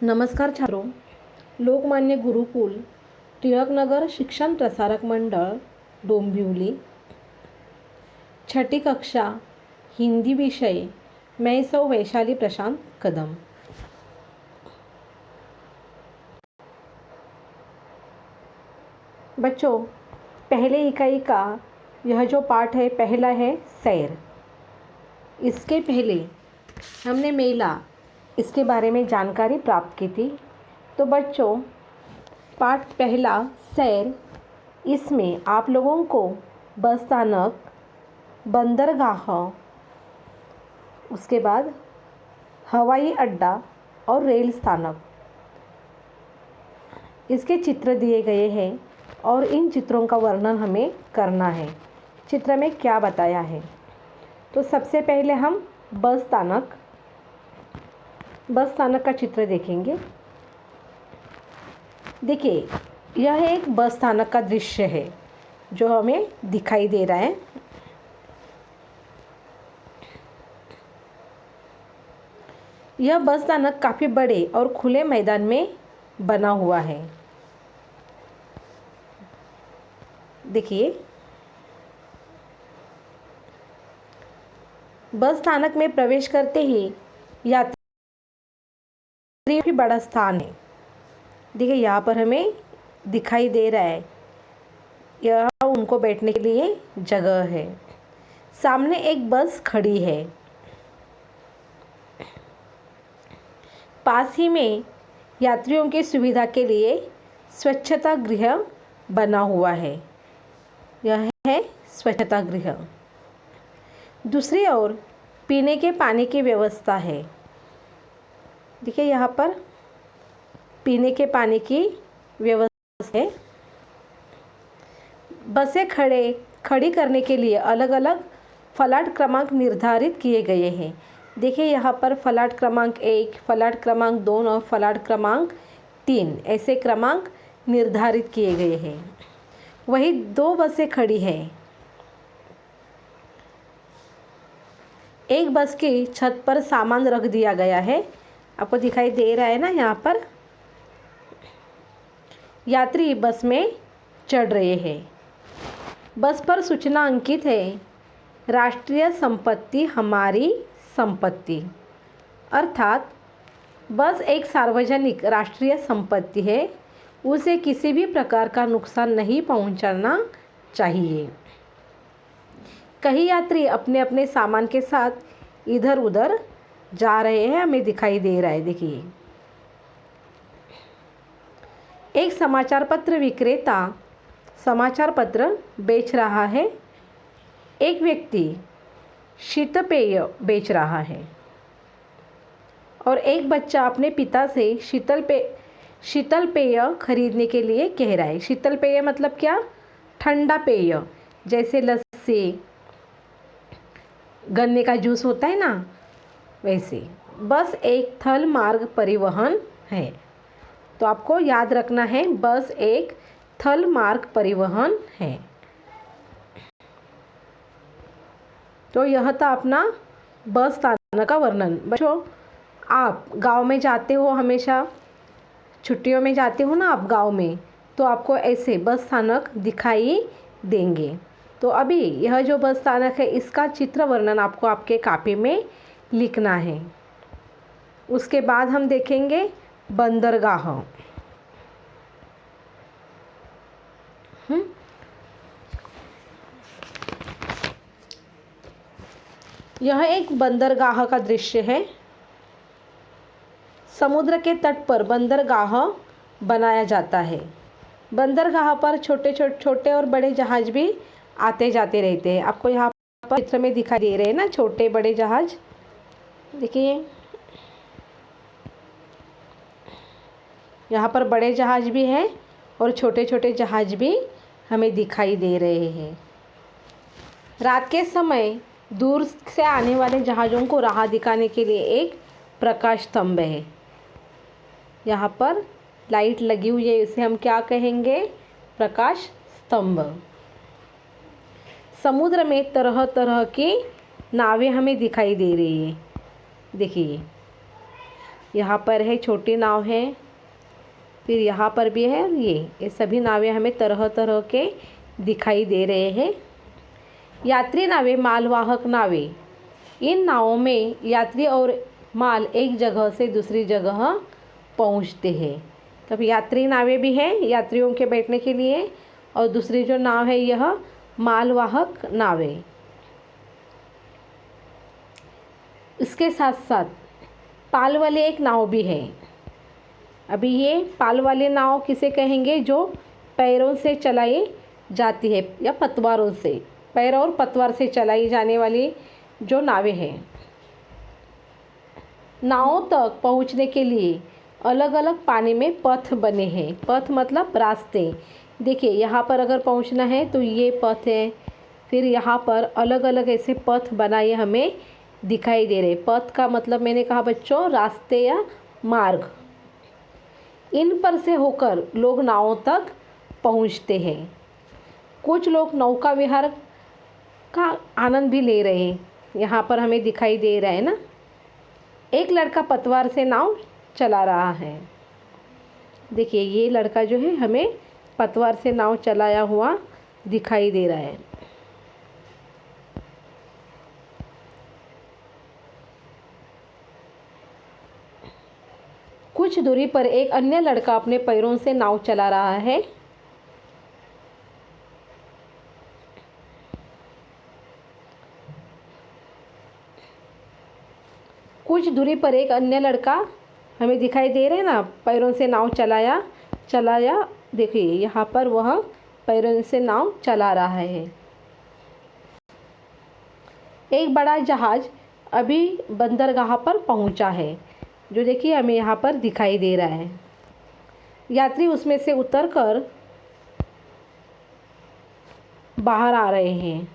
नमस्कार छात्रों, लोकमान्य गुरुकुल टिळकनगर शिक्षण प्रसारक मंडल डोंबिवली, छठी कक्षा हिंदी विषय। मैं सौ वैशाली प्रशांत कदम। बच्चों, पहले इकाई का यह जो पाठ है, पहला है सैर। इसके पहले हमने मेला इसके बारे में जानकारी प्राप्त की थी। तो बच्चों, पाठ पहला सैर, इसमें आप लोगों को बस स्थानक, बंदरगाह, उसके बाद हवाई अड्डा और रेल स्थानक, इसके चित्र दिए गए हैं और इन चित्रों का वर्णन हमें करना है। चित्र में क्या बताया है, तो सबसे पहले हम बस स्थानक का चित्र देखेंगे। देखिए, यह एक बस स्थानक का दृश्य है जो हमें दिखाई दे रहा है। यह बस स्थानक काफ़ी बड़े और खुले मैदान में बना हुआ है। देखिए, बस स्थानक में प्रवेश करते ही यात्री भी बड़ा स्थान है। देखिए, यहाँ पर हमें दिखाई दे रहा है, यह उनको बैठने के लिए जगह है। सामने एक बस खड़ी है। पास ही में यात्रियों की सुविधा के लिए स्वच्छता गृह बना हुआ है। यह है स्वच्छता गृह। दूसरी ओर पीने के पानी की व्यवस्था है। देखिए, यहाँ पर पीने के पानी की व्यवस्था है। बसें खड़ी करने के लिए अलग अलग फलाट क्रमांक निर्धारित किए गए हैं। देखिए, यहाँ पर फलाट क्रमांक 1, फलाट क्रमांक 2 और फलाट क्रमांक 3 ऐसे क्रमांक निर्धारित किए गए हैं। वही 2 बसें खड़ी हैं। एक बस की छत पर सामान रख दिया गया है। आपको दिखाई दे रहा है ना, यहाँ पर यात्री बस में चढ़ रहे हैं। बस पर सूचना अंकित है, राष्ट्रीय संपत्ति हमारी संपत्ति। अर्थात बस एक सार्वजनिक राष्ट्रीय संपत्ति है, उसे किसी भी प्रकार का नुकसान नहीं पहुंचाना चाहिए। कई यात्री अपने अपने सामान के साथ इधर उधर जा रहे हैं, हमें दिखाई दे रहा है। देखिए, एक समाचार पत्र विक्रेता समाचार पत्र बेच रहा है। एक व्यक्ति शीतपेय बेच रहा है और एक बच्चा अपने पिता से शीतल पेय खरीदने के लिए कह रहा है। शीतल पेय मतलब क्या? ठंडा पेय, जैसे लस्सी, गन्ने का जूस होता है ना, वैसे। बस एक थल मार्ग परिवहन है। तो आपको याद रखना है, बस एक थल मार्ग परिवहन है। तो यह था अपना बस स्थानक का वर्णन। बच्चों, आप गांव में जाते हो, हमेशा छुट्टियों में जाते हो ना आप गांव में, तो आपको ऐसे बस स्थानक दिखाई देंगे। तो अभी यह जो बस स्थानक है, इसका चित्र वर्णन आपको आपके कॉपी में लिखना है। उसके बाद हम देखेंगे बंदरगाह। यह एक बंदरगाह का दृश्य है। समुद्र के तट पर बंदरगाह बनाया जाता है। बंदरगाह पर छोटे और बड़े जहाज भी आते जाते रहते हैं। आपको यहाँ पर चित्र में दिखाई दे रहे हैं ना, छोटे बड़े जहाज। देखिए, यहाँ पर बड़े जहाज भी हैं और छोटे छोटे जहाज भी हमें दिखाई दे रहे हैं। रात के समय दूर से आने वाले जहाज़ों को राह दिखाने के लिए एक प्रकाश स्तंभ है। यहाँ पर लाइट लगी हुई है, इसे हम क्या कहेंगे? प्रकाश स्तंभ। समुद्र में तरह तरह की नावें हमें दिखाई दे रही है। देखिए, यहाँ पर है छोटी नाव है, फिर यहाँ पर भी है, और ये सभी नावें हमें तरह तरह के दिखाई दे रहे हैं। यात्री नावें, मालवाहक नावें। इन नावों में यात्री और माल एक जगह से दूसरी जगह पहुँचते हैं। तब यात्री नावें भी हैं यात्रियों के बैठने के लिए, और दूसरी जो नाव है यह मालवाहक नावें। इसके साथ साथ पाल वाले एक नाव भी है। अभी ये पाल वाले नाव किसे कहेंगे? जो पैरों से चलाई जाती है या पतवारों से, पैर और पतवार से चलाई जाने वाली जो नावें हैं। नावों तक पहुंचने के लिए अलग अलग पानी में पथ बने हैं। पथ मतलब रास्ते। देखिए यहाँ पर अगर पहुंचना है तो ये पथ है, फिर यहाँ पर अलग अलग ऐसे पथ बनाए हमें दिखाई दे रहे। पथ का मतलब मैंने कहा बच्चों रास्ते या मार्ग। इन पर से होकर लोग नावों तक पहुंचते हैं। कुछ लोग नौका विहार का आनंद भी ले रहे हैं, यहाँ पर हमें दिखाई दे रहा है ना। एक लड़का पतवार से नाव चला रहा है। देखिए ये लड़का जो है हमें पतवार से नाव चलाया हुआ दिखाई दे रहा है। कुछ दूरी पर एक अन्य लड़का अपने पैरों से नाव चला रहा है। कुछ दूरी पर एक अन्य लड़का हमें दिखाई दे रहे हैं ना, पैरों से नाव चलाया। देखिए यहाँ पर वह पैरों से नाव चला रहा है। एक बड़ा जहाज अभी बंदरगाह पर पहुंचा है, जो देखिए हमें यहाँ पर दिखाई दे रहा है। यात्री उसमें से उतरकर बाहर आ रहे हैं।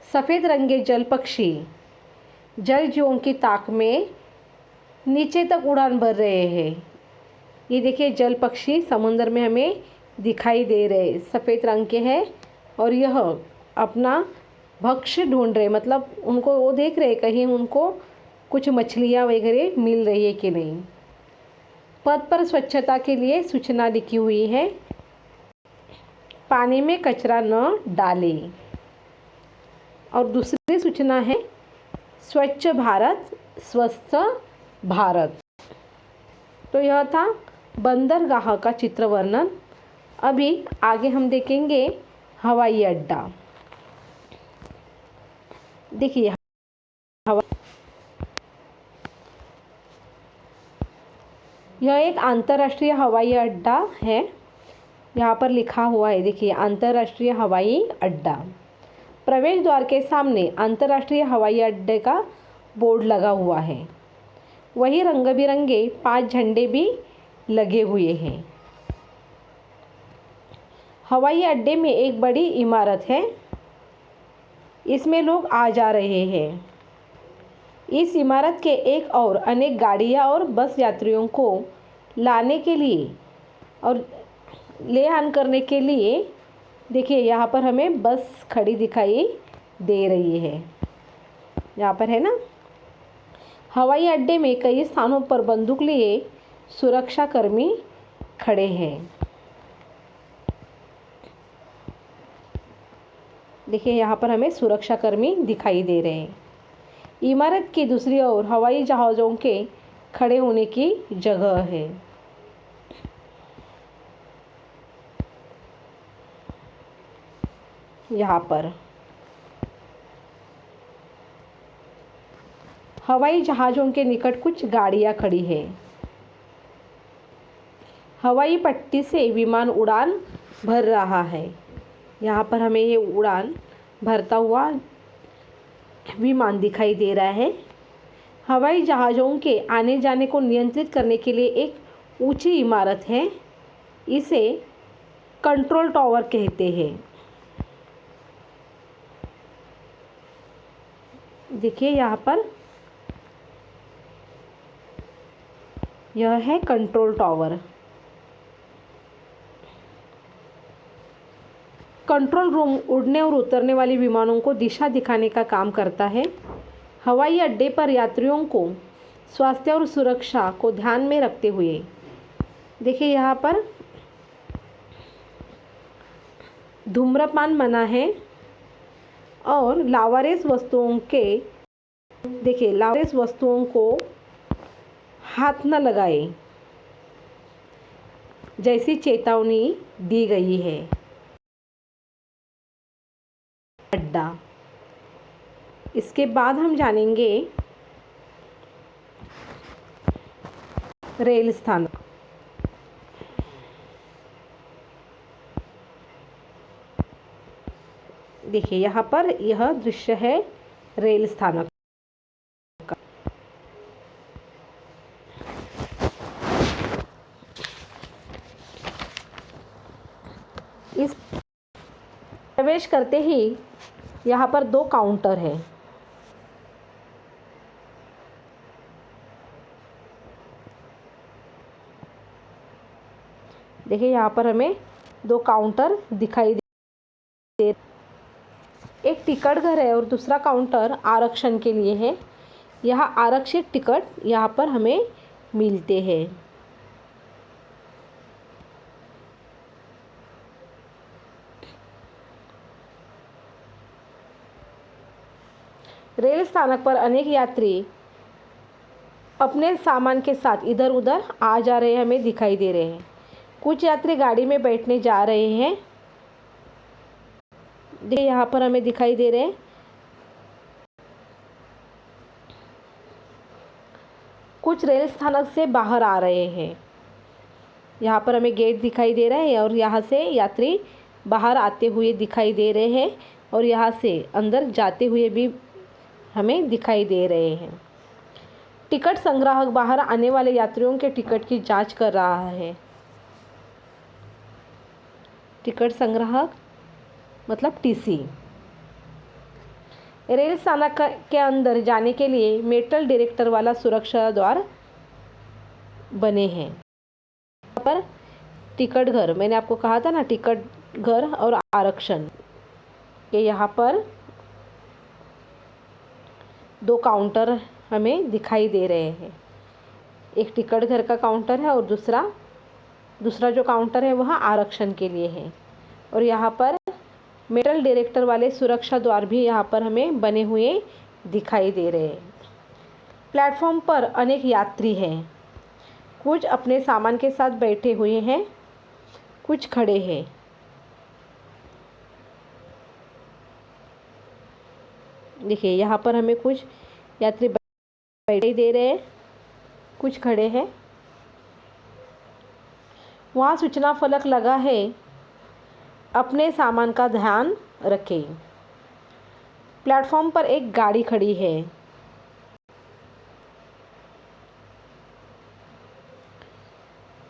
सफ़ेद रंगे जल पक्षी जल जीवों की ताक में नीचे तक उड़ान भर रहे हैं। ये देखिए जल पक्षी समुद्र में हमें दिखाई दे रहे, सफ़ेद रंग के हैं, और यह अपना भक्ष्य ढूंढ रहे, मतलब उनको वो देख रहे कहीं उनको कुछ मछलियाँ वगैरह मिल रही है कि नहीं। पथ पर स्वच्छता के लिए सूचना लिखी हुई है। पानी में कचरा न डालें। और दूसरी सूचना है स्वच्छ भारत स्वस्थ भारत। तो यह था बंदरगाह का चित्र वर्णन। अभी आगे हम देखेंगे हवाई अड्डा। देखिए यह एक अंतर्राष्ट्रीय हवाई अड्डा है। यहाँ पर लिखा हुआ है, देखिए अंतर्राष्ट्रीय हवाई अड्डा। प्रवेश द्वार के सामने अंतर्राष्ट्रीय हवाई अड्डे का बोर्ड लगा हुआ है। वही रंग बिरंगे 5 झंडे भी लगे हुए हैं। हवाई अड्डे में एक बड़ी इमारत है, इसमें लोग आ जा रहे हैं। इस इमारत के एक और अनेक गाड़ियाँ और बस यात्रियों को लाने के लिए और ले आन करने के लिए, देखिए यहाँ पर हमें बस खड़ी दिखाई दे रही है। यहाँ पर है ना। हवाई अड्डे में कई स्थानों पर बंदूक लिए सुरक्षा कर्मी खड़े हैं। देखिए यहाँ पर हमें सुरक्षा कर्मी दिखाई दे रहे हैं। इमारत की दूसरी ओर हवाई जहाज़ों के खड़े होने की जगह है। यहाँ पर हवाई जहाज़ों के निकट कुछ गाड़ियाँ खड़ी है। हवाई पट्टी से विमान उड़ान भर रहा है। यहाँ पर हमें ये उड़ान भरता हुआ विमान दिखाई दे रहा है। हवाई जहाज़ों के आने जाने को नियंत्रित करने के लिए एक ऊंची इमारत है, इसे कंट्रोल टावर कहते हैं। देखिए यहाँ पर यह है कंट्रोल टावर। कंट्रोल रूम उड़ने और उतरने वाले विमानों को दिशा दिखाने का काम करता है। हवाई अड्डे पर यात्रियों को स्वास्थ्य और सुरक्षा को ध्यान में रखते हुए, देखिए यहाँ पर धूम्रपान मना है और लावारिस वस्तुओं के, देखिए लावारिस वस्तुओं को हाथ न लगाए जैसी चेतावनी दी गई है। अड्डा, इसके बाद हम जानेंगे रेल स्थानक। देखिए यहाँ पर यह दृश्य है रेल स्थानक का। इस प्रवेश करते ही यहाँ पर 2 काउंटर है। देखिए यहाँ पर हमें 2 काउंटर दिखाई दे, एक टिकट घर है और दूसरा काउंटर आरक्षण के लिए है। यहाँ आरक्षित टिकट यहाँ पर हमें मिलते हैं। रेल स्थानक पर अनेक यात्री अपने सामान के साथ इधर उधर आ जा रहे हमें दिखाई दे रहे हैं। कुछ यात्री गाड़ी में बैठने जा रहे हैं, देखिए यहाँ पर हमें दिखाई दे रहे हैं। कुछ रेल स्थानक से बाहर आ रहे हैं, यहाँ पर हमें गेट दिखाई दे रहा है और यहाँ से यात्री बाहर आते हुए दिखाई दे रहे हैं और यहाँ से अंदर जाते हुए भी हमें दिखाई दे रहे हैं। टिकट संग्राहक बाहर आने वाले यात्रियों के टिकट की जांच कर रहा है। टिकट संग्राहक मतलब टीसी। रेल स्थानक के अंदर जाने के लिए मेटल डिटेक्टर वाला सुरक्षा द्वार बने हैं। यहाँ पर टिकट घर, मैंने आपको कहा था ना, टिकट घर और आरक्षण, ये यहाँ पर 2 काउंटर हमें दिखाई दे रहे हैं। एक टिकट घर का काउंटर है और दूसरा जो काउंटर है वह आरक्षण के लिए है। और यहाँ पर मेटल डिटेक्टर वाले सुरक्षा द्वार भी यहाँ पर हमें बने हुए दिखाई दे रहे हैं। प्लेटफॉर्म पर अनेक यात्री हैं, कुछ अपने सामान के साथ बैठे हुए हैं, कुछ खड़े हैं। देखिए यहाँ पर हमें कुछ यात्री बैठे दे रहे हैं, कुछ खड़े हैं। वहाँ सूचना फलक लगा है, अपने सामान का ध्यान रखें। प्लेटफॉर्म पर एक गाड़ी खड़ी है।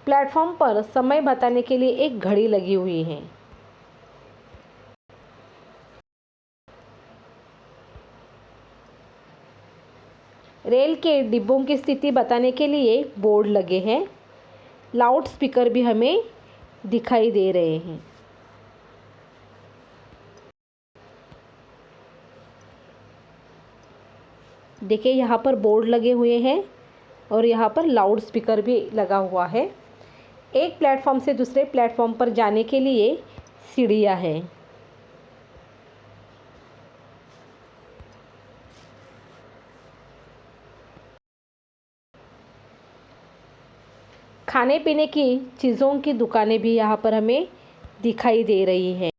प्लेटफॉर्म पर समय बताने के लिए एक घड़ी लगी हुई है। रेल के डिब्बों की स्थिति बताने के लिए बोर्ड लगे हैं। लाउड स्पीकर भी हमें दिखाई दे रहे हैं। देखिए यहाँ पर बोर्ड लगे हुए हैं और यहाँ पर लाउड स्पीकर भी लगा हुआ है। एक प्लेटफॉर्म से दूसरे प्लेटफॉर्म पर जाने के लिए सीढ़ियाँ हैं। खाने पीने की चीज़ों की दुकानें भी यहाँ पर हमें दिखाई दे रही हैं।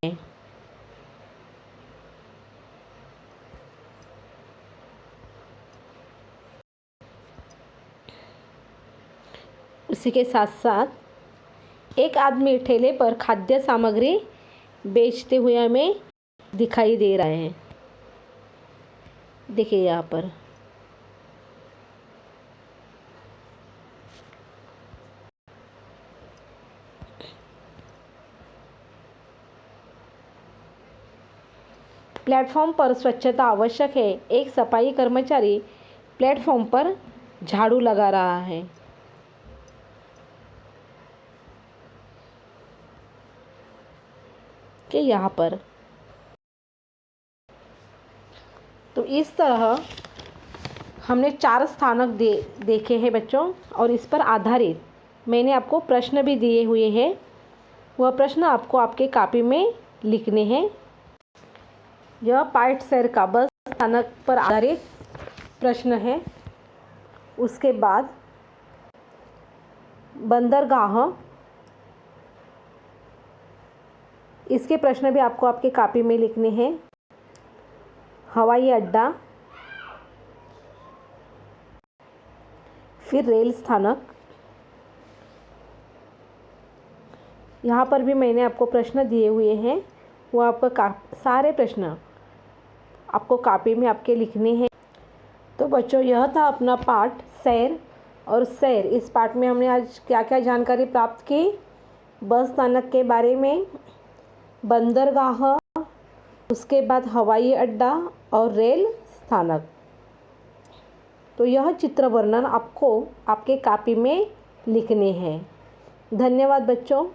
उसी के साथ साथ एक आदमी ठेले पर खाद्य सामग्री बेचते हुए हमें दिखाई दे रहे हैं। देखिए यहाँ पर प्लेटफॉर्म पर स्वच्छता आवश्यक है। एक सफाई कर्मचारी प्लेटफॉर्म पर झाड़ू लगा रहा है। के यहाँ पर। तो इस तरह हमने 4 स्थानक देखे हैं बच्चों, और इस पर आधारित मैंने आपको प्रश्न भी दिए हुए हैं। वह प्रश्न आपको आपके कॉपी में लिखने हैं। यह पार्ट शहर का बस स्थानक पर आधारित प्रश्न है। उसके बाद बंदरगाह, इसके प्रश्न भी आपको आपके कॉपी में लिखने हैं। हवाई अड्डा, फिर रेल स्थानक। यहाँ पर भी मैंने आपको प्रश्न दिए हुए हैं, वो आपका सारे प्रश्न आपको कॉपी में आपके लिखने हैं। तो बच्चों, यह था अपना पाठ सैर और सैर। इस पाठ में हमने आज क्या क्या जानकारी प्राप्त की? बस स्थानक के बारे में, बंदरगाह, उसके बाद हवाई अड्डा और रेल स्थानक। तो यह चित्र वर्णन आपको आपके कॉपी में लिखने हैं। धन्यवाद बच्चों।